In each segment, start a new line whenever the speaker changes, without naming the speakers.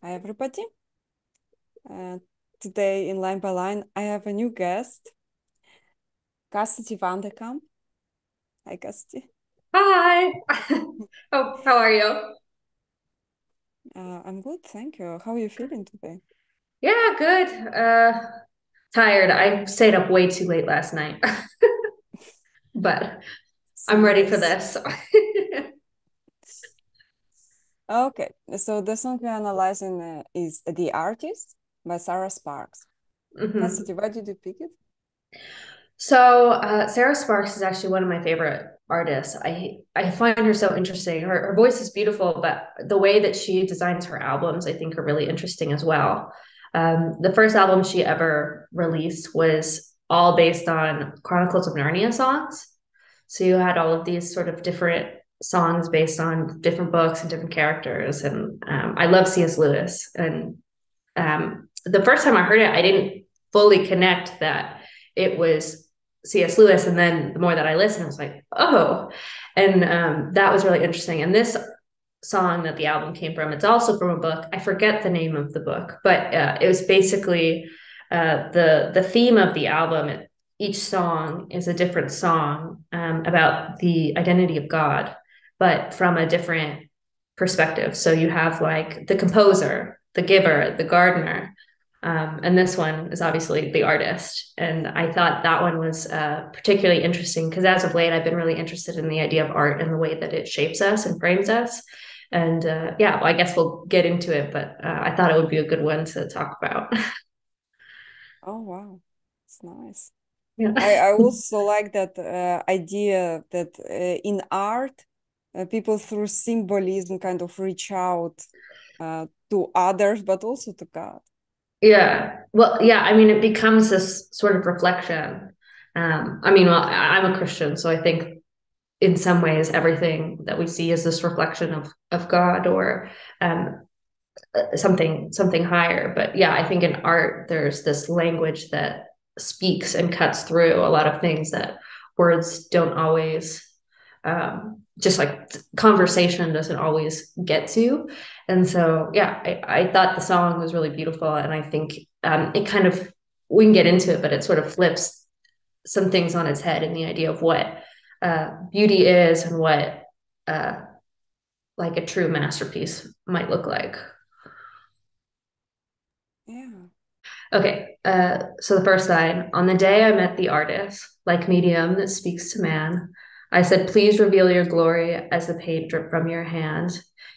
Hi, everybody. Uh, Today in Line by Line, I have a new guest, Cassidy van de Kamp. Hi, Cassidy.
Hi. Oh, how are you?
I'm good, thank you. How are you feeling today?
Yeah, good. Tired. I stayed up way too late last night, but
It's
I'm ready for
nice.
this.
Okay, so the song we're analyzing is The Artist by Sarah Sparks.
Mhm.
Cassidy, why did you pick it?
Sarah Sparks is actually one of my favorite artists. I find her so interesting. Her voice is beautiful, but the way that she designs her albums, I think, are really interesting as well. The first album she ever released was all based on Chronicles of Narnia songs. So you had all of these sort of different songs based on different books and different characters. And I love C.S. Lewis. And the first time I heard it, I didn't fully connect that it was C.S. Lewis. And then the more that I listened, I was like, oh, and that was really interesting. And this song that the album came from, it's also from a book. I forget the name of the book, but it was basically the theme of the album. Each song is a different song about the identity of God, but from a different perspective. So you have like the composer, the giver, the gardener, and this one is obviously the artist. And I thought that one was particularly interesting because as of late, I've been really interested in the idea of art and the way that it shapes us and frames us. And yeah, well, I guess we'll get into it, but I thought it would be a good one to talk about.
Oh, wow. It's nice. I,
Yeah.
I also like that idea that in art, people through symbolism kind of reach out to others, but also to God.
Yeah. Well, yeah, I mean, it becomes this sort of reflection. I mean, well, I'm a Christian, so I think in some ways everything that we see is this reflection of God or um, something higher. But yeah, I think in art there's this language that speaks and cuts through a lot of things that words don't always just like conversation doesn't always get to. And so yeah, I thought the song was really beautiful, and I think it kind of, we can get into it, but it sort of flips some things on its head in the idea of what beauty is and what uh, like a true masterpiece might look like.
Yeah.
Okay, so the first line, on the day I met the artist, like medium that speaks to man, I said, please reveal your glory as the paint drip from your hand.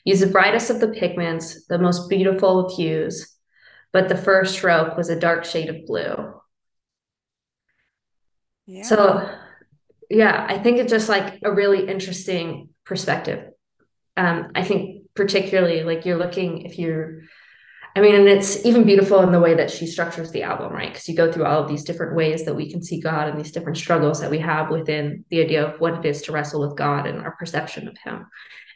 Use the brightest of the pigments, the most beautiful of hues, but the first stroke was a dark shade of blue.
Yeah.
So, yeah, I think it's just like a really interesting perspective. I think particularly like you're looking, if you're, I mean, and it's even beautiful in the way that she structures the album, right? Because you go through all of these different ways that we can see God and these different struggles that we have within the idea of what it is to wrestle with God and our perception of Him.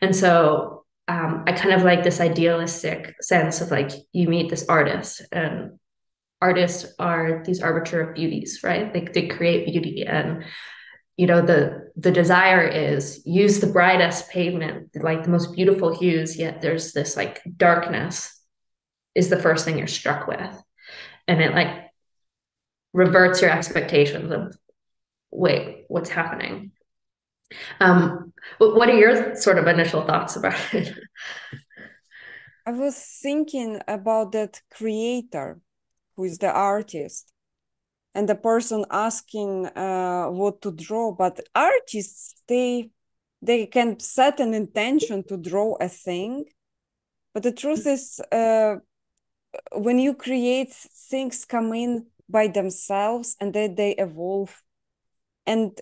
And so I kind of like this idealistic sense of like you meet this artist, and artists are these arbiter of beauties, right? Like they create beauty, and the desire is use the brightest pavement, like the most beautiful hues, yet there's this like darkness is the first thing you're struck with, and it like reverts your expectations of wait, what's happening. What are your sort of initial thoughts about it?
I was thinking about that creator who is the artist and the person asking what to draw, but artists, they can set an intention to draw a thing, but the truth is when you create, things come in by themselves and then they evolve, and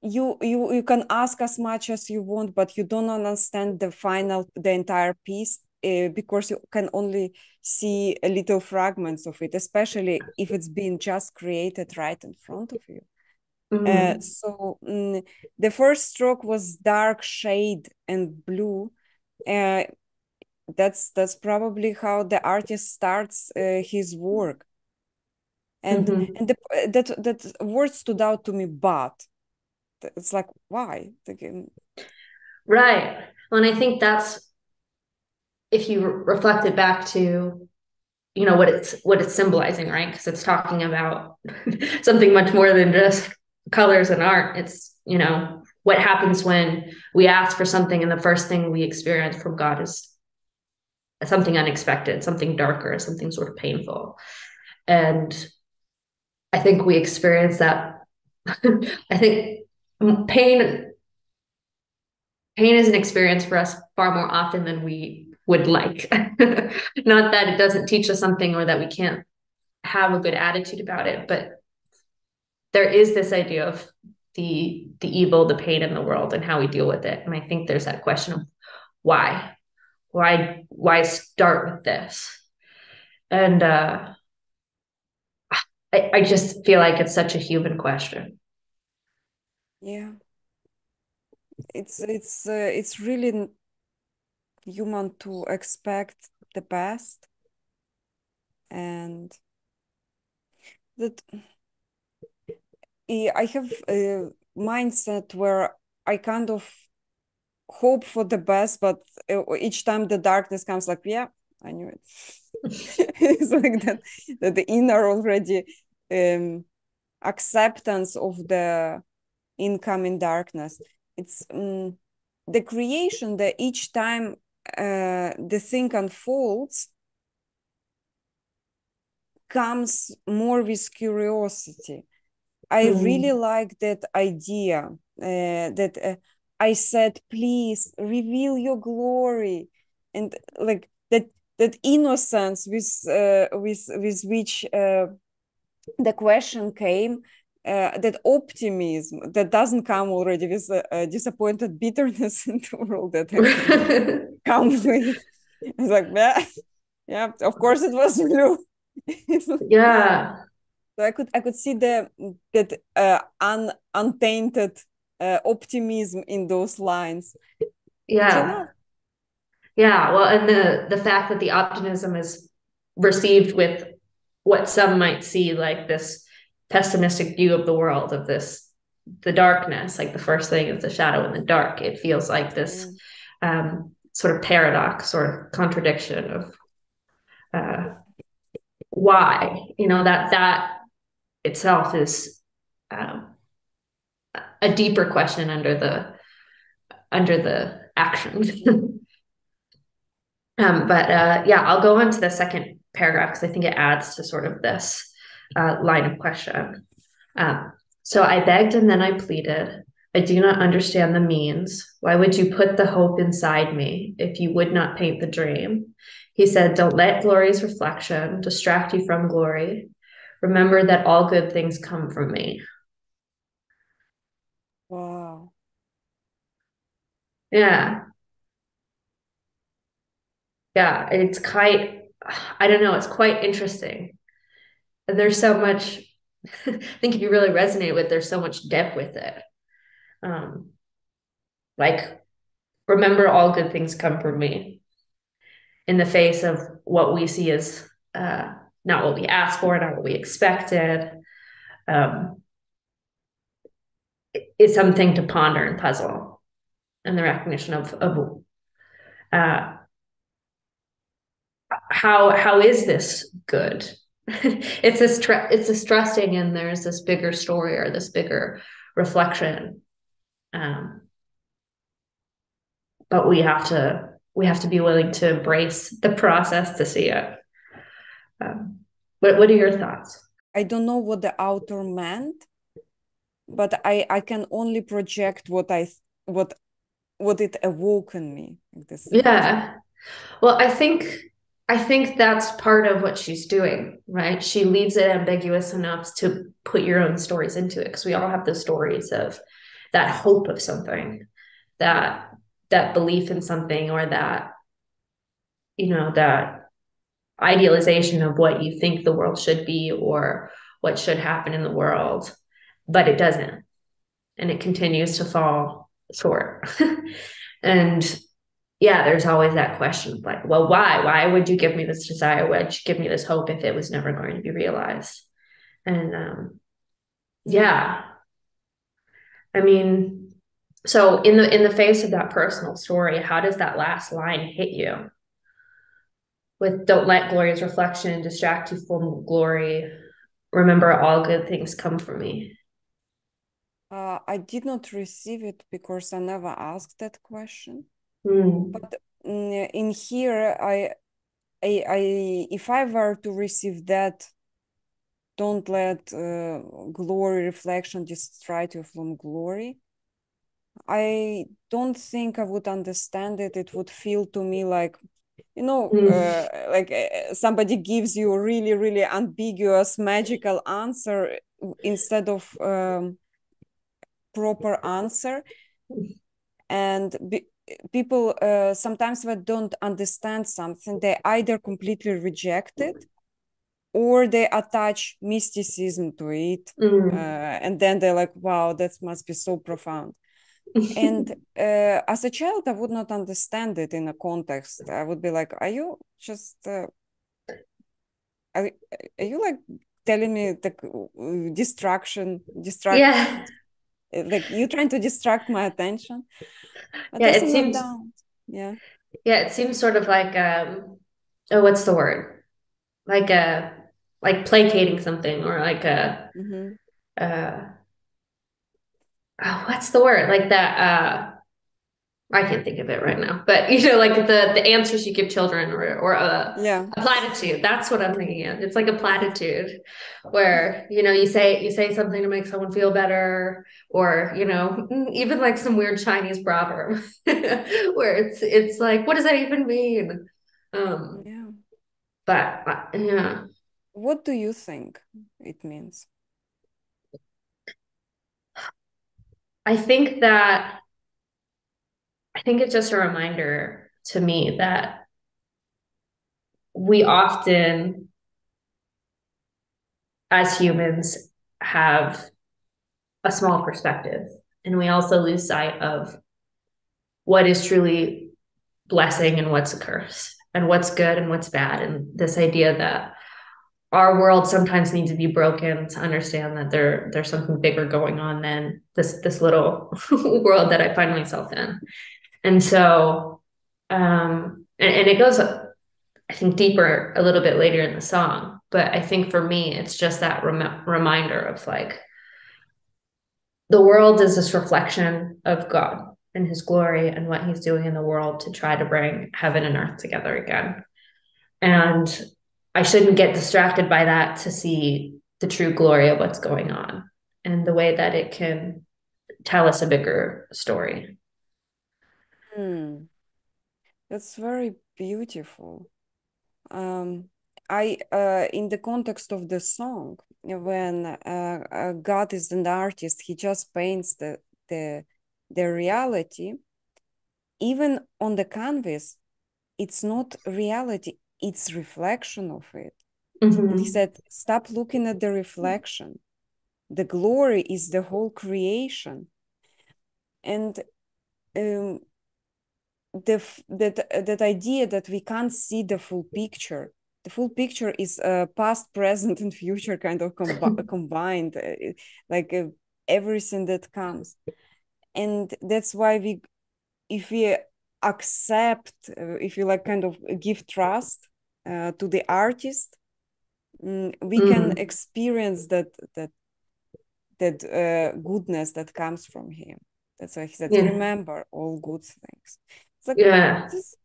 you can ask as much as you want, but you don't understand the entire piece because you can only see a little fragments of it, especially if it's been just created right in front of you.
Mm-hmm.
So the first stroke was dark shade and blue. uh, that's probably how the artist starts his work, and
Mm-hmm.
that word stood out to me, but it's like, why?
Right. Well, and I think that's if you reflect it back to, you know, what it's symbolizing, right? Because it's talking about something much more than just colors and art. It's, you know, what happens when we ask for something and the first thing we experience from God is something unexpected, something darker, something sort of painful. And I think we experience that. I think pain pain is an experience for us far more often than we would like. Not that it doesn't teach us something or that we can't have a good attitude about it, but there is this idea of the evil, the pain in the world and how we deal with it. And I think there's that question of why? Why start with this? And I just feel like it's such a human question.
Yeah, it's really human to expect the best, and that I have a mindset where I kind of hope for the best, but each time the darkness comes, like, yeah, I knew it. It's like that the inner already acceptance of the incoming darkness. It's the creation that each time the thing unfolds comes more with curiosity. I really like that idea that I said, please reveal your glory, and like that innocence with which the question came, that optimism that doesn't come already with disappointed bitterness in the world that actually comes with. It's like, yeah, of course it was blue.
Yeah.
So I could see that untainted optimism in those lines, which I love.
Yeah. Yeah. Well, and the fact that the optimism is received with what some might see like this pessimistic view of the world, of this the darkness, like the first thing is the shadow in the dark. It feels like this
Mm.
sort of paradox or contradiction of uh, why, you know, that itself is um, a deeper question under the action. But yeah, I'll go into the second paragraph because I think it adds to sort of this line of question. Um, so I begged and then I pleaded. I do not understand the means. Why would you put the hope inside me if you would not paint the dream? He said, don't let glory's reflection distract you from glory. Remember that all good things come from me.
Wow.
Yeah. Yeah. It's quite, I don't know, it's quite interesting. And there's so much, I think if you really resonate with, there's so much depth with it. Um, like, remember all good things come from me in the face of what we see as not what we asked for, not what we expected. Um, it's something to ponder and puzzle, and the recognition of uh, how is this good? It's this trusting, and there's this bigger story or this bigger reflection. Um, but we have to be willing to embrace the process to see it. What are your thoughts?
I don't know what the author meant, but I can only project what it awoke in me, like this idea.
Yeah. Well, I think that's part of what she's doing, right? She leaves it ambiguous enough to put your own stories into it because we all have the stories of that hope of something, that that belief in something, or that, you know, that idealization of what you think the world should be or what should happen in the world, but it doesn't, and it continues to fall short. And yeah, there's always that question of like, well, why? Why would you give me this desire? Why would you give me this hope if it was never going to be realized? And
Mm.
yeah, I mean, so in the face of that personal story, how does that last line hit you? with don't let glory's reflection distract you from glory. Remember all good things come from me.
I did not receive it because I never asked that question.
Mm.
But in here, if I were to receive that, don't let glory reflection distract you from glory, I don't think I would understand it. It would feel to me like,
Mm.
like somebody gives you a really, really ambiguous, magical answer instead of proper answer. And people sometimes that don't understand something, they either completely reject it or they attach mysticism to it.
Mm.
And then they're like, wow, that must be so profound. And as a child, I would not understand it in a context. I would be like, are you just, are you like telling me the distract,
Yeah.
like you trying to distract my attention? But
Yeah,
as
it
an
seems
adult, yeah.
yeah, it seems sort of like oh, what's the word? Like like placating something or like a
Mm-hmm.
uh oh, what's the word? Like that I can't think of it right now, but like the answers you give children or
Yeah.
a platitude. That's what I'm thinking of. It's like a platitude where you say something to make someone feel better, or even like some weird Chinese proverb where it's like, what does that even mean? Um,
Yeah.
but yeah,
What do you think it means?
I think that I think it's just a reminder to me that we often, as humans, have a small perspective. And we also lose sight of what is truly blessing and what's a curse, and what's good and what's bad. And this idea that our world sometimes needs to be broken to understand that there's something bigger going on than this little world that I find myself in. And so, and it goes, I think, deeper a little bit later in the song. But I think for me, it's just that reminder of like, the world is this reflection of God and his glory and what he's doing in the world to try to bring heaven and earth together again. And I shouldn't get distracted by that to see the true glory of what's going on and the way that it can tell us a bigger story.
Hmm. That's very beautiful. Um, I in the context of the song, when God is an artist, he just paints the the reality. Even on the canvas, it's not reality; it's reflection of it. And he
Mm-hmm.
said, "Stop looking at the reflection. The glory is the whole creation." And um, that idea that we can't see the full picture. The full picture is past, present, and future kind of combined, like everything that comes. And that's why if we accept, if you like, kind of give trust to the artist, we can
Mm.
experience that goodness that comes from him. That's why he said,
Yeah.
remember all good things. It's like,
Yeah.
this,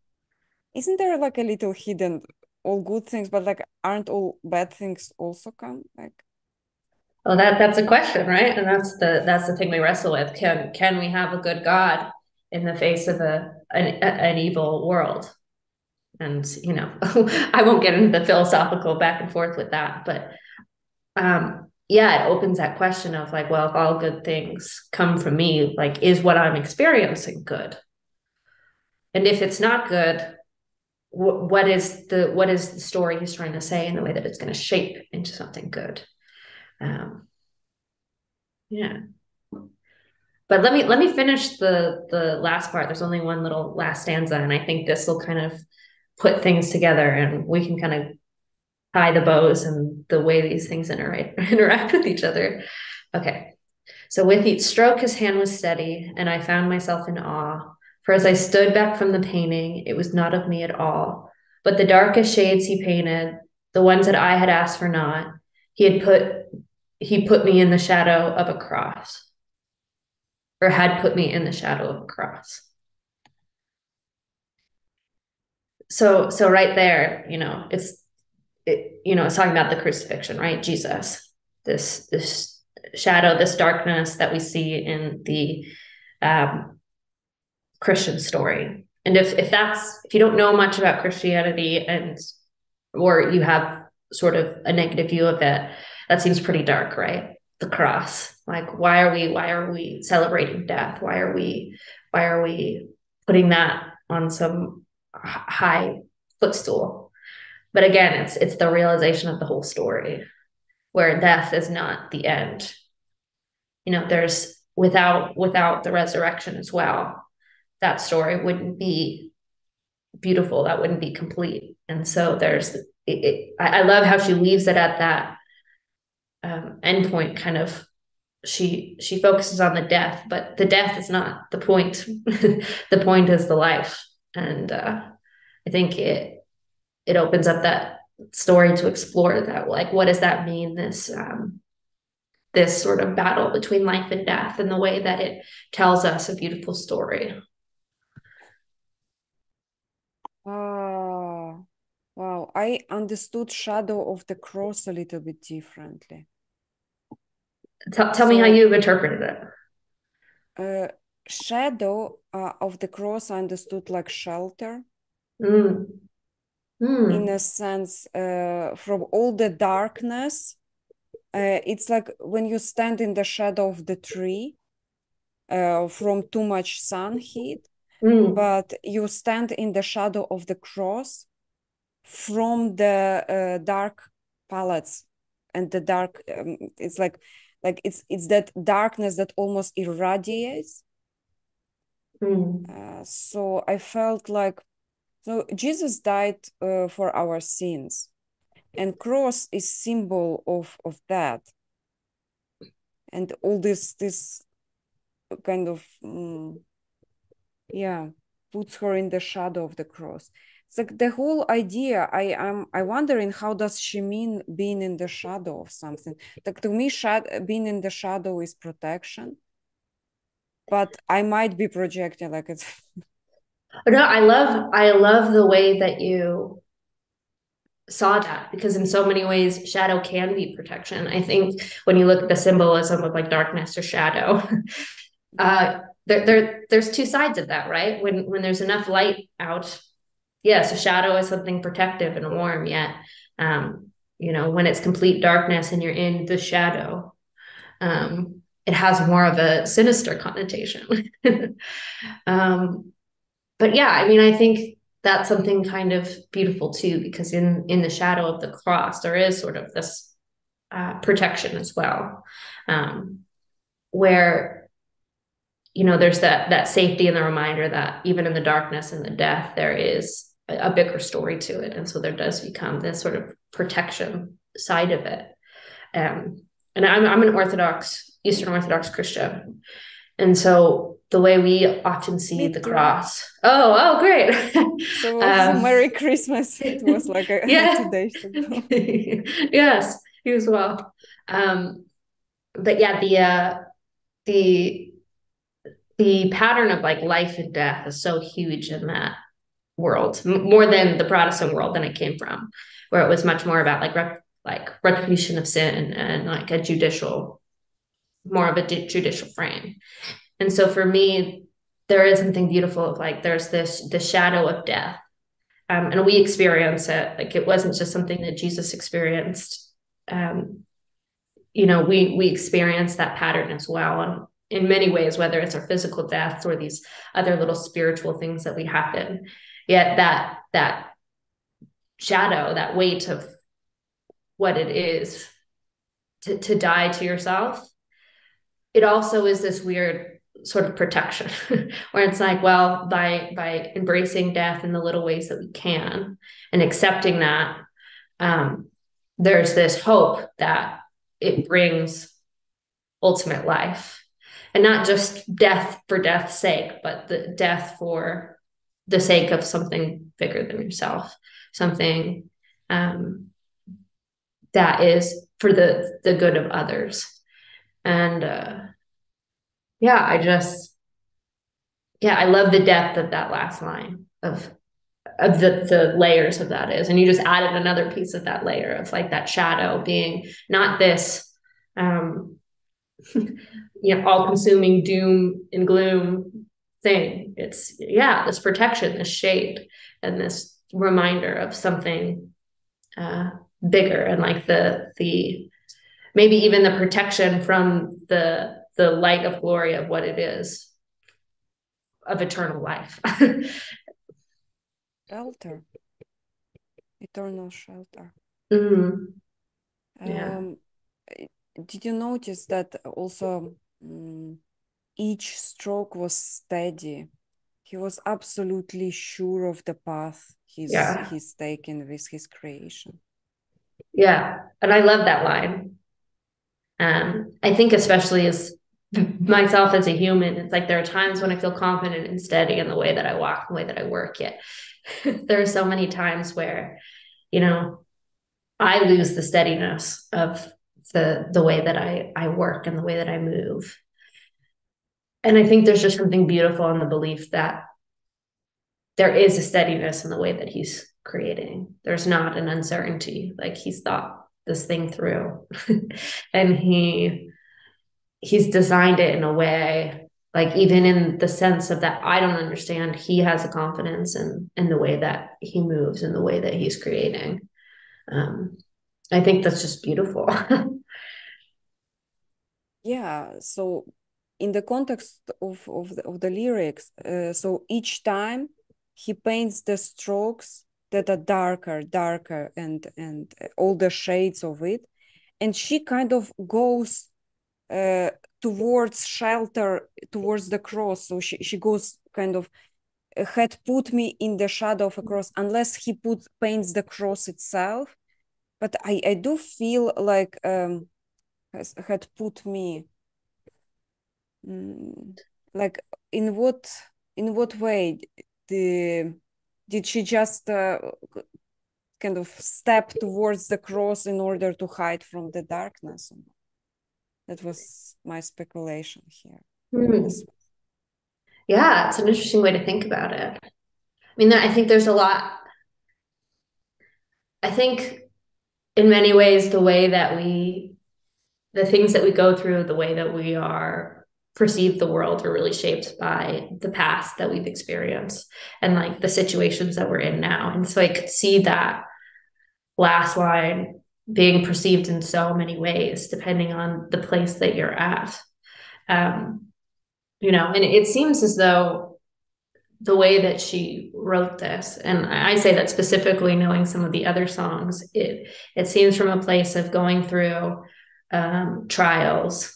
isn't there like a little hidden all good things, but like aren't all bad things also come? Like,
Well, that's a question, right? And that's the thing we wrestle with. Can we have a good God in the face of an evil world? And I won't get into the philosophical back and forth with that, but yeah, it opens that question of like, well, if all good things come from me, like, is what I'm experiencing good? And if it's not good, what is the story he's trying to say in the way that it's going to shape into something good? Um, yeah. But let me finish the last part. There's only one little last stanza, and I think this will kind of put things together, and we can kind of tie the bows and the way these things interact with each other. Okay. So with each stroke, his hand was steady, and I found myself in awe. For as I stood back from the painting, it was not of me at all, but the darkest shades he painted, the ones that I had asked for not, he put me in the shadow of a cross, or had put me in the shadow of a cross. So right there, it's talking about the crucifixion, right? Jesus, this shadow, this darkness that we see in the Christian story. And if you don't know much about Christianity, or you have sort of a negative view of it, that seems pretty dark, right? The cross. Like, why are we celebrating death? Why are we putting that on some high footstool? But again, it's the realization of the whole story, where death is not the end. There's without the resurrection as well, that story wouldn't be beautiful. That wouldn't be complete. And so I love how she leaves it at that endpoint. Kind of, she focuses on the death, but the death is not the point. The point is the life. And I think it opens up that story to explore that, like, what does that mean, this sort of battle between life and death, and the way that it tells us a beautiful story.
Wow, I understood shadow of the cross a little bit differently.
Tell me how you interpreted
it. Shadow of the cross I understood like shelter. In a sense, from all the darkness, it's like when you stand in the shadow of the tree from too much sun heat, but you stand in the shadow of the cross from the dark palettes and the dark. It's like it's that darkness that almost irradiates. So I felt like, so Jesus died for our sins, and cross is symbol of that, and all this kind of puts her in the shadow of the cross. It's like the whole idea. I wondering, how does she mean being in the shadow of something? Like, to me, being in the shadow is protection, but I might be projecting, like it's
No, I love the way that you saw that, because in so many ways shadow can be protection. I think when you look at the symbolism of like darkness or shadow, there's two sides of that, right? When there's enough light out, yes, a shadow is something protective and warm, yet when it's complete darkness and you're in the shadow, it has more of a sinister connotation. But yeah, I mean, I think that's something kind of beautiful too, because in the shadow of the cross, there is sort of this protection as well, where there's that safety and the reminder that even in the darkness and the death, there is a bigger story to it, and so there does become this sort of protection side of it. And I'm an Eastern Orthodox Christian, and so the way we often see the cross. Oh, great.
So Merry Christmas. It was like 2 days ago.
Yes, you as well. But yeah, the pattern of like life and death is so huge in that world, more than the Protestant world than it came from, where it was much more about like retribution of sin and like more of a judicial frame. And so for me, there is something beautiful of like, there's the shadow of death. And we experience it. Like, it wasn't just something that Jesus experienced. We experience that pattern as well. And in many ways, whether it's our physical deaths or these other little spiritual things that we happen, yet that shadow, that weight of what it is to die to yourself, it also is this weird sort of protection where it's like, well, by embracing death in the little ways that we can and accepting that, there's this hope that it brings ultimate life, and not just death for death's sake, but the death for the sake of something bigger than yourself. something that is for the good of others. And yeah, I love the depth of that last line of the layers of that is. And you just added another piece of that layer of like that shadow being not this all consuming doom and gloom thing. It's this protection, this shade, and this reminder of something bigger, and like the maybe even the protection from the light of glory of what it is of eternal life.
Shelter, eternal shelter.
Mm, yeah.
Did you notice that also each stroke was steady? He was absolutely sure of the path
Yeah.
he's taken with his creation.
Yeah. And I love that line. I think especially as myself as a human, it's like there are times when I feel confident and steady in the way that I walk, the way that I work. Yet there are so many times where, I lose the steadiness of the way that I work and the way that I move. And I think there's just something beautiful in the belief that there is a steadiness in the way that he's creating. There's not an uncertainty. Like he's thought this thing through. And he's designed it in a way, like even in the sense of that I don't understand, he has a confidence in the way that he moves and the way that he's creating. I think that's just beautiful.
Yeah, so in the context of the lyrics, so each time he paints the strokes that are darker, and all the shades of it, and she kind of goes towards shelter, towards the cross. So she goes kind of had put me in the shadow of a cross, unless he paints the cross itself. But I do feel like had put me like in what way did she just kind of step towards the cross in order to hide from the darkness? That was my speculation here.
Yeah, it's an interesting way to think about it. I mean, I think there's a lot. I think in many ways, the things that we go through, the way that we are perceive the world are really shaped by the past that we've experienced and like the situations that we're in now. And so I could see that last line being perceived in so many ways, depending on the place that you're at. And it seems as though the way that she wrote this, and I say that specifically knowing some of the other songs, it seems from a place of going through trials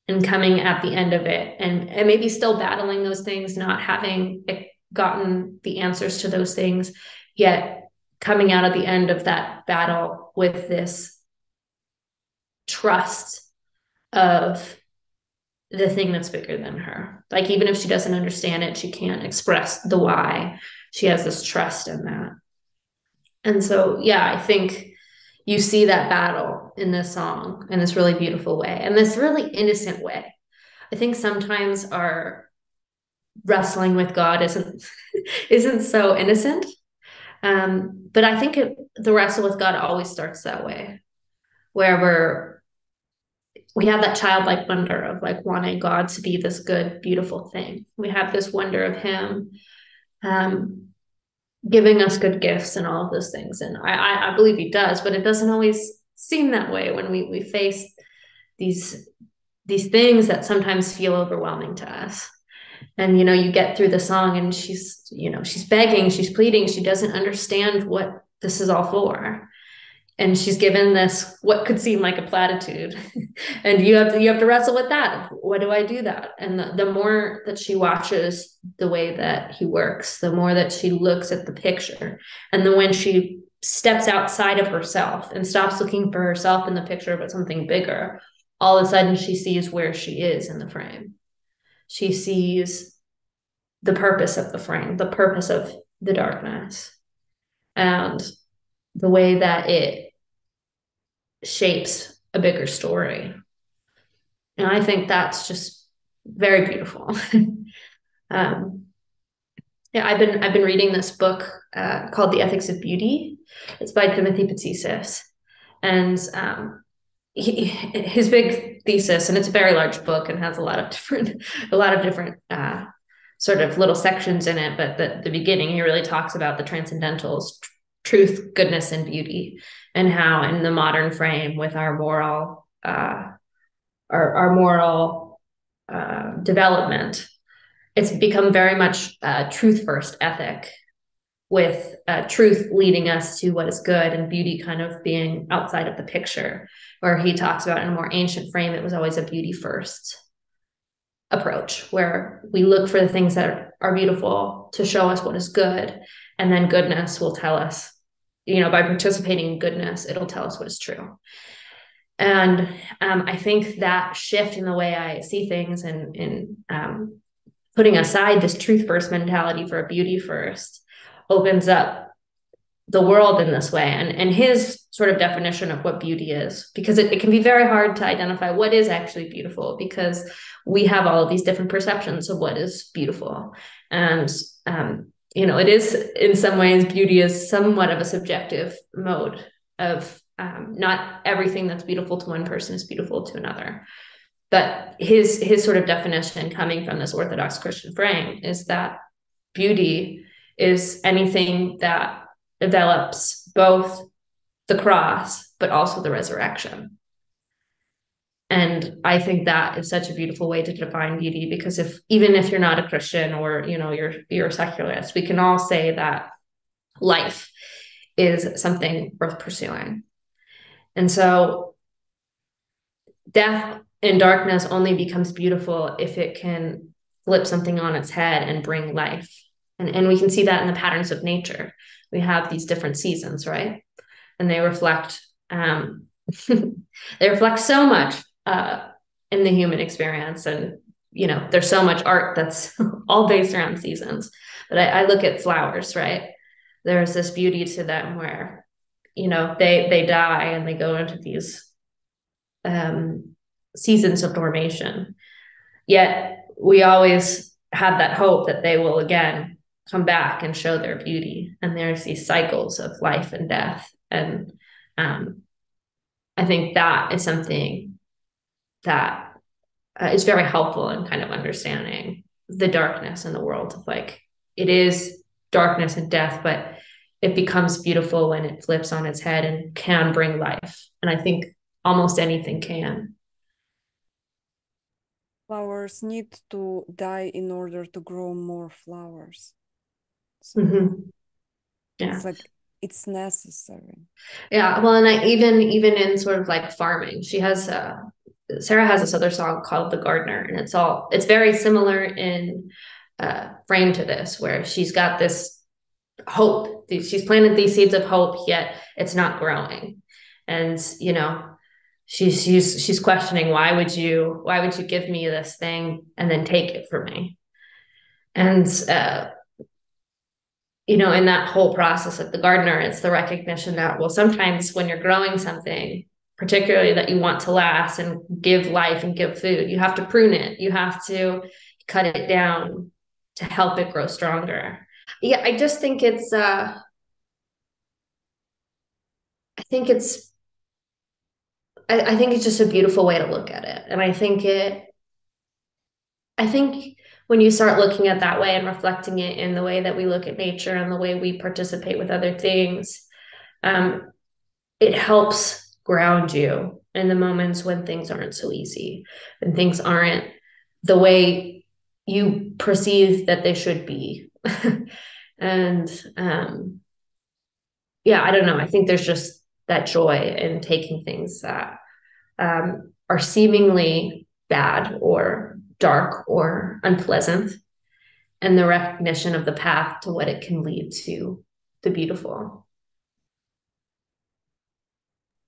and coming at the end of it and maybe still battling those things, not having gotten the answers to those things, yet coming out at the end of that battle with this trust of the thing that's bigger than her. Like, even if she doesn't understand it, she can't express the why. She has this trust in that. And so, yeah, I think you see that battle in this song in this really beautiful way and this really innocent way. I think sometimes our wrestling with God isn't so innocent. But I think the wrestle with God always starts that way, where we have that childlike wonder of like wanting God to be this good, beautiful thing. We have this wonder of Him giving us good gifts and all of those things. And I believe He does, but it doesn't always seem that way when we face these things that sometimes feel overwhelming to us. And you get through the song and she's begging, she's pleading, she doesn't understand what this is all for. And she's given this what could seem like a platitude. And you have to wrestle with that. What do I do that? And the more that she watches the way that he works, the more that she looks at the picture. And then when she steps outside of herself and stops looking for herself in the picture, but something bigger, all of a sudden she sees where she is in the frame. She sees the purpose of the frame, the purpose of the darkness. And the way that it shapes a bigger story. And I think that's just very beautiful. um, yeah, I've been reading this book called The Ethics of Beauty. It's by Timothy Patsis, and his big thesis, and it's a very large book and has a lot of different sort of little sections in it. But the beginning, he really talks about the transcendentals, truth, goodness, and beauty, and how in the modern frame with our moral development, it's become very much truth first ethic, with truth leading us to what is good and beauty kind of being outside of the picture, where he talks about in a more ancient frame, it was always a beauty first approach, where we look for the things that are beautiful to show us what is good. And then goodness will tell us, by participating in goodness, it'll tell us what is true. And I think that shift in the way I see things, and in putting aside this truth first mentality for a beauty first, opens up the world in this way, and his sort of definition of what beauty is, because it can be very hard to identify what is actually beautiful, because we have all of these different perceptions of what is beautiful. And it is, in some ways, beauty is somewhat of a subjective mode of not everything that's beautiful to one person is beautiful to another. But his sort of definition, coming from this Orthodox Christian frame, is that beauty is anything that develops both the cross but also the resurrection. And I think that is such a beautiful way to define beauty, because even if you're not a Christian, or you're a secularist, we can all say that life is something worth pursuing. And so death and darkness only becomes beautiful if it can flip something on its head and bring life. And we can see that in the patterns of nature. We have these different seasons, right? And they reflect they reflect so much in the human experience. And there's so much art that's all based around seasons. But I look at flowers, right? There's this beauty to them where they die and they go into these seasons of dormation. Yet we always have that hope that they will again come back and show their beauty. And there's these cycles of life and death. And I think that is something that is very helpful in kind of understanding the darkness in the world of, like, it is darkness and death, but it becomes beautiful when it flips on its head and can bring life. And I think almost anything can.
Flowers need to die in order to grow more flowers. So
Yeah.
it's like it's necessary.
Yeah. Well, and even in sort of like farming, Sarah has this other song called The Gardener, and it's very similar in frame to this, where she's got this hope. She's planted these seeds of hope, yet it's not growing. And she's questioning, why would you give me this thing and then take it from me? And in that whole process of the gardener, it's the recognition that, well, sometimes when you're growing something, particularly that you want to last and give life and give food, you have to prune it. You have to cut it down to help it grow stronger. Yeah, I just think I think it's just a beautiful way to look at it. And I think when you start looking at that way and reflecting it in the way that we look at nature and the way we participate with other things, it helps ground you in the moments when things aren't so easy, and things aren't the way you perceive that they should be. And yeah, I don't know. I think there's just that joy in taking things that are seemingly bad or dark or unpleasant, and the recognition of the path to what it can lead to the beautiful.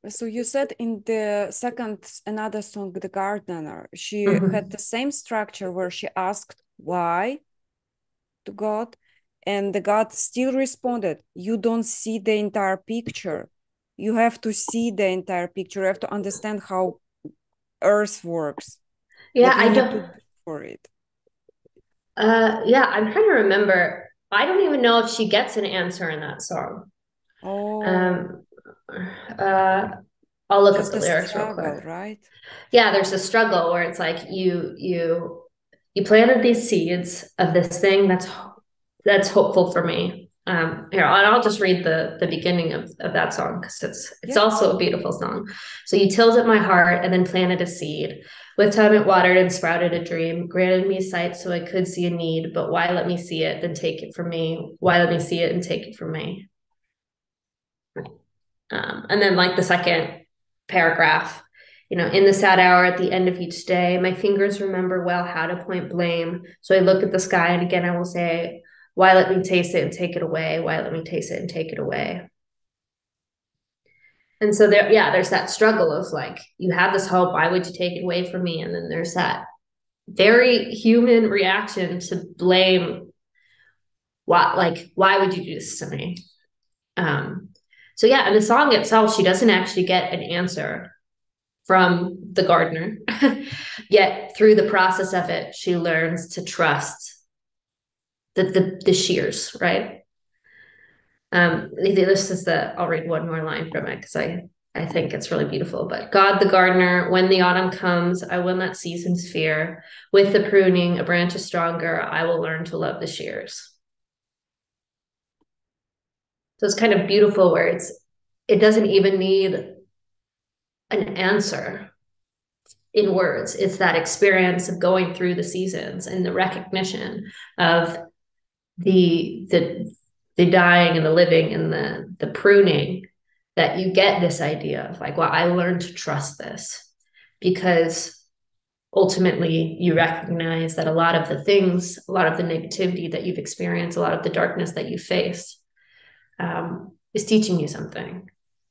So you said in the second, another song, The Gardener, she had the same structure where she asked why to God, And the God still responded, you don't see the entire picture. You have to see the entire picture. You have to understand how Earth works,
Yeah,
what you
I
need to
don't.
do for it.
Yeah, I'm trying to remember. I don't even know if she gets an answer in that song.
Oh,
Um, uh, I'll look up
just
the
a
lyrics real
struggle,
quick.
right?
Yeah, there's a struggle where it's like you planted these seeds of this thing that's hopeful for me. Here, I'll just read the beginning of that song because it's
Yeah.
also a beautiful song. So you tilled at my heart and then planted a seed. With time it watered and sprouted a dream, granted me sight so I could see a need, but why let me see it, then take it from me? Why let me see it and take it from me? And then like the second paragraph, in the sad hour at the end of each day, my fingers remember well how to point blame. So I look at the sky and again I will say, why let me taste it and take it away? Why let me taste it and take it away? And so there, yeah, there's that struggle of like, you have this hope, why would you take it away from me? And then there's that very human reaction to blame. Why would you do this to me? Um, so yeah, and the song itself, she doesn't actually get an answer from the gardener. Yet through the process of it, she learns to trust the shears, right? This is I'll read one more line from it because I think it's really beautiful. But God the gardener, when the autumn comes, I will not seasons fear. With the pruning, a branch is stronger. I will learn to love the shears. So it's kind of beautiful where it doesn't even need an answer in words. It's that experience of going through the seasons and the recognition of the dying and the living and the pruning, that you get this idea of like, well, I learned to trust this because ultimately you recognize that a lot of the things, a lot of the negativity that you've experienced, a lot of the darkness that you face, is teaching you something.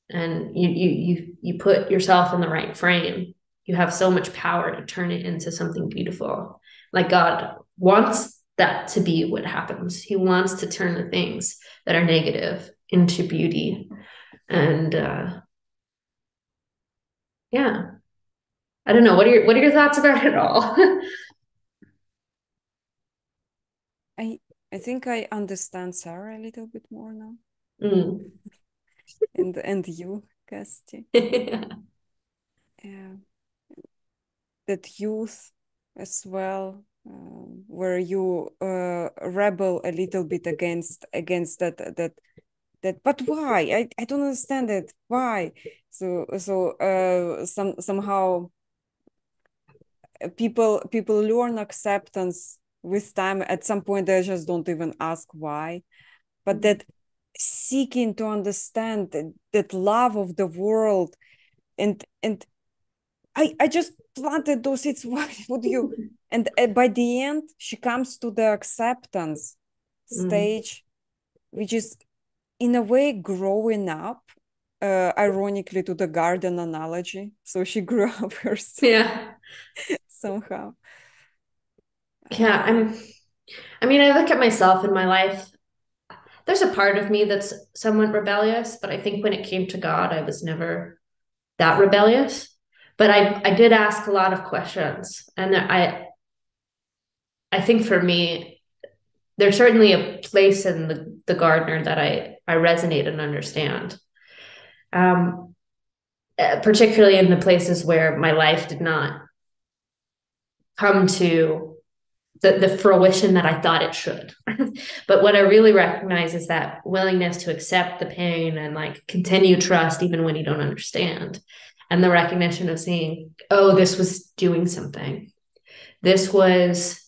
And you put yourself in the right frame. You have so much power to turn it into something beautiful. Like God wants that to be what happens. He wants to turn the things that are negative into beauty. And yeah, I don't know. What are your thoughts about it all?
I I think I understand Sarah a little bit more now.
Mm.
And you, Cassidy. Yeah. That youth as well, where you rebel a little bit against that, but why? I don't understand it. Why? Somehow people learn acceptance with time. At some point they just don't even ask why, but that seeking to understand that love of the world, and I just planted those seeds. Why would you? And by the end she comes to the acceptance
Mm.
stage, which is in a way growing up, ironically to the garden analogy. So she grew up herself
Yeah.
somehow.
Yeah. I mean, I look at myself in my life. There's a part of me that's somewhat rebellious, but I think when it came to God, I was never that rebellious. But I did ask a lot of questions. And I think for me, there's certainly a place in the gardener that I resonate and understand. Um, Particularly in the places where my life did not come to the fruition that I thought it should. But what I really recognize is that willingness to accept the pain and like continue trust even when you don't understand. And the recognition of seeing, oh, this was doing something. This was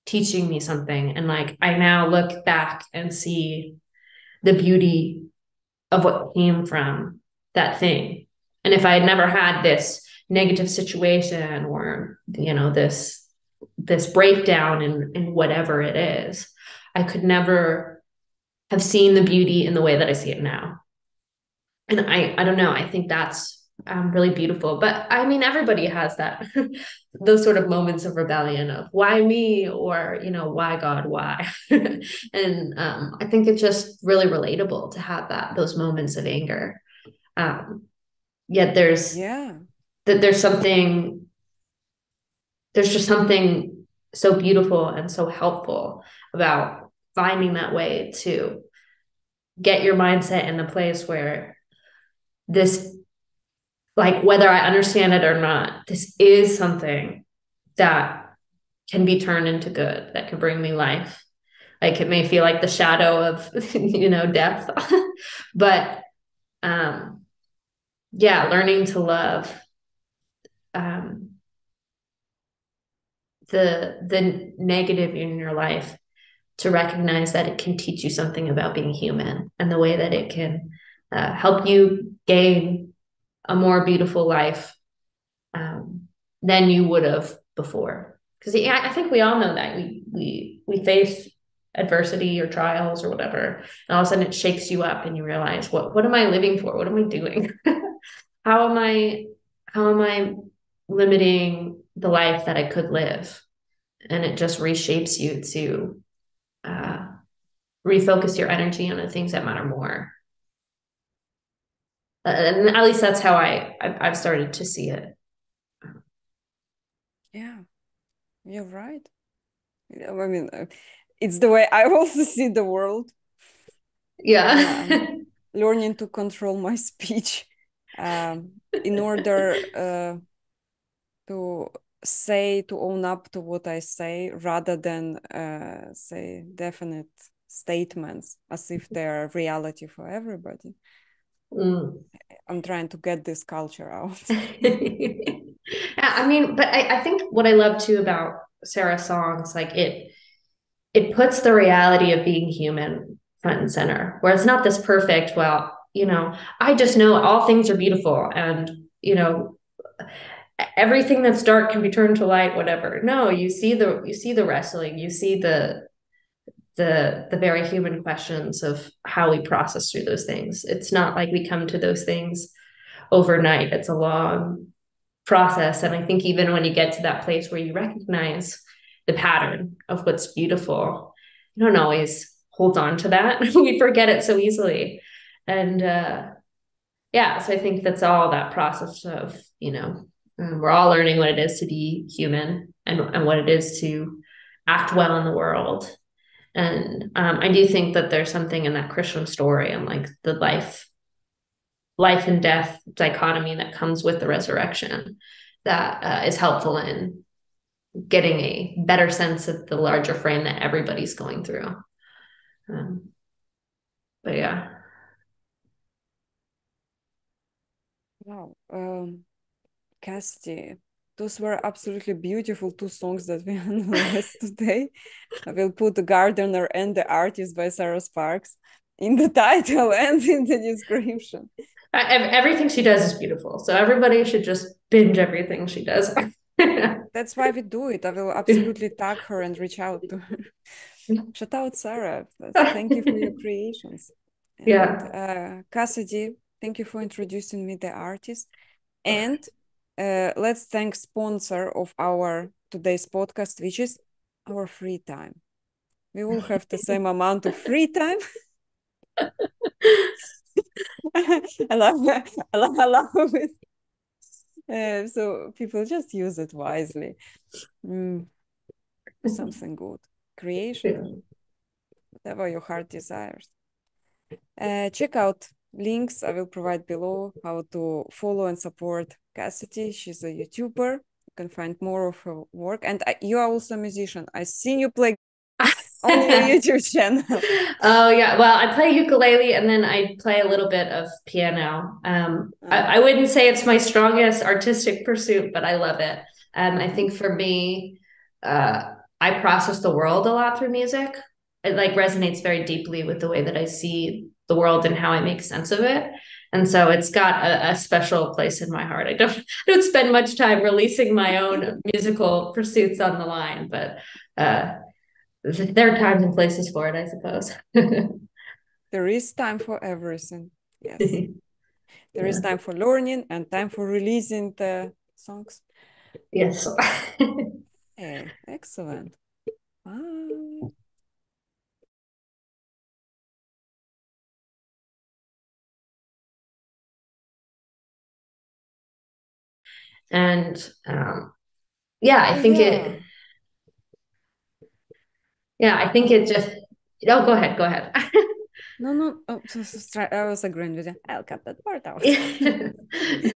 teaching me something. And like I now look back and see the beauty of what came from that thing. And if I had never had this negative situation or, this breakdown in whatever it is, I could never have seen the beauty in the way that I see it now. And I don't know, I think really beautiful. But I mean, everybody has that, those sort of moments of rebellion of why me, or, why God, why? And I think it's just really relatable to have those moments of anger. Um, Yet
Yeah.
there's something, there's just something so beautiful and so helpful about finding that way to get your mindset in the place where this, like, whether I understand it or not, this is something that can be turned into good, that can bring me life. Like, it may feel like the shadow of, death, but um, yeah, learning to love um, the negative in your life, to recognize that it can teach you something about being human, and the way that it can help you gain a more beautiful life than you would have before. Because yeah, I think we all know that we face adversity or trials or whatever, and all of a sudden it shakes you up, and you realize, what am I living for? What am I doing? how am I how am I limiting the life that I could live? And it just reshapes you to uh, refocus your energy on the things that matter more. And at least that's how I've started to see it.
Yeah, you're right. I mean, it's the way I also see the world.
Yeah.
I'm learning to control my speech in order to to own up to what I say, rather than say definite statements as if they're reality for everybody.
Mm.
I'm trying to get this culture out.
I mean, but I think what I love too about Sarah's songs, like it puts the reality of being human front and center, where it's not this perfect, well, I just know all things are beautiful, and everything that's dark can be turned to light, whatever. No, you see the wrestling, you see the very human questions of how we process through those things. It's not like we come to those things overnight. It's a long process. And I think even when you get to that place where you recognize the pattern of what's beautiful, you don't always hold on to that. We forget it so easily. And yeah, so I think that's all that process of, we're all learning what it is to be human, and what it is to act well in the world. And I do think that there's something in that Christian story, and like the life and death dichotomy that comes with the resurrection, that is helpful in getting a better sense of the larger frame that everybody's going through. Um, but yeah.
Wow. Cassidy, those were absolutely beautiful two songs that we analyzed today. I will put The Gardener and The Artist by Sarah Sparks in the title and in the description.
Everything she does is beautiful. So everybody should just binge everything she does.
That's why we do it. I will absolutely tag her and reach out to her. Shout out, Sarah. Thank you for your creations. And
Yeah.
Cassidy, thank you for introducing me the artist. And let's thank sponsor of our today's podcast, which is our free time. We will have the same amount of free time. I love it. So people just use it wisely. Something good. Creation, whatever your heart desires. Check out links I will provide below, how to follow and support Cassidy. She's a YouTuber. You can find more of her work. And you are also a musician. I seen you play on your YouTube channel.
Oh yeah. Well, I play ukulele, and then I play a little bit of piano. I wouldn't say it's my strongest artistic pursuit, but I love it. I think for me, I process the world a lot through music. It like resonates very deeply with the way that I see the world and how I make sense of it. And so it's got a special place in my heart. I don't spend much time releasing my own musical pursuits on the line, but there are times and places for it, I suppose.
There is time for everything. Yes. There is
Yeah.
time for learning and time for releasing the songs.
Yes.
Hey, excellent.
And yeah, I
Oh
think
yeah.
it, yeah, I think it just, oh, go ahead, go ahead.
No, no. Oh, I was agreeing with you. I'll cut that part out.